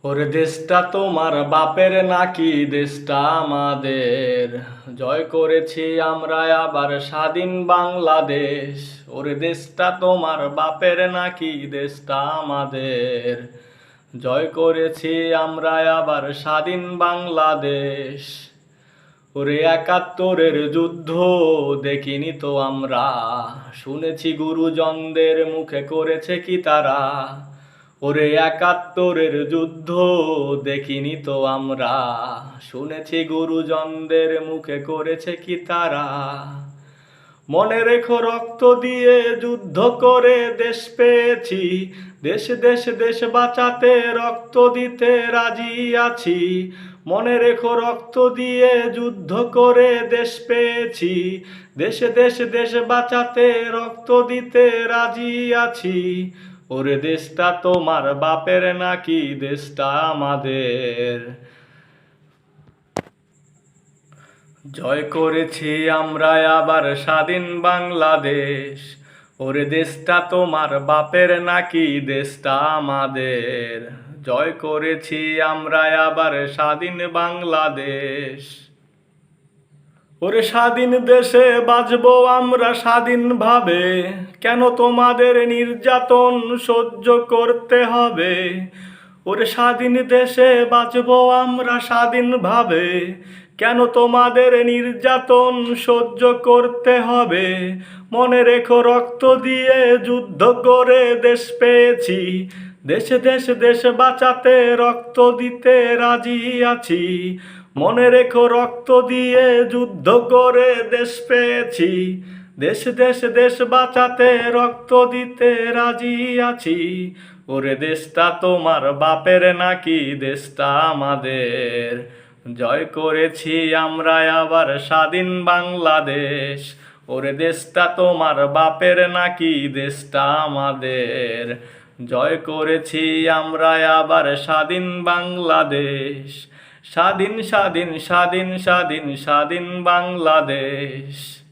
ওরে দেশটা তোমার বাপের নাকি দেশটা আমাদের? জয় করেছি আমরা আবার স্বাধীন বাংলাদেশ। ওরে দেশটা তোমার বাপের নাকি দেশটা আমাদের? জয় করেছি আমরা আবার স্বাধীন বাংলাদেশ। ওরে একাত্তরের যুদ্ধ দেখিনি তো আমরা, শুনেছি গুরুজনদের মুখে করেছে কি তারা। ওরে একাত্তরের যুদ্ধ দেখিনি তো আমরা, শুনেছি গুরুজনদের মুখে করেছে কি তারা। মনে রেখো রক্ত দিয়ে যুদ্ধ করে দেশ পেয়েছি, দেশ দেশ দেশ বাঁচাতে রক্ত দিতে রাজি আছি। মনে রেখো রক্ত দিয়ে যুদ্ধ করে দেশ পেয়েছি, দেশ দেশ দেশ বাঁচাতে রক্ত দিতে রাজি আছি। ওরে দেশটা তোমার বাপের নাকি দেশটা আমাদের? জয় করেছি আমরা আবার স্বাধীন বাংলাদেশ। ওরে দেশটা তোমার বাপের নাকি দেশটা আমাদের? জয় করেছি আমরা আবার স্বাধীন বাংলাদেশ। ওরে স্বাধীন দেশে বাঁচবো আমরা স্বাধীনভাবে, কেন তোমাদের নির্যাতন সহ্য করতে হবে? ওরে স্বাধীন দেশে বাঁচবো আমরা স্বাধীনভাবে, কেন তোমাদের নির্যাতন সহ্য করতে হবে? মনে রেখো রক্ত দিয়ে যুদ্ধ করে দেশ পেয়েছি, দেশে দেশ দেশ বাঁচাতে রক্ত দিতে রাজি আছি। মনে রেখো রক্ত দিয়ে যুদ্ধ করে দেশ পেয়েছি, দেশ দেশ দেশ বাঁচাতে রক্ত দিতে রাজি আছি। ওরে দেশটা তোমার বাপের নাকি দেশটা আমাদের? জয় করেছি আমরা আবার স্বাধীন বাংলাদেশ। ওরে দেশটা তোমার বাপের নাকি দেশটা আমাদের? জয় করেছি আমরা আবার স্বাধীন বাংলাদেশ। স্বাধীন স্বাধীন স্বাধীন স্বাধীন স্বাধীন বাংলাদেশ।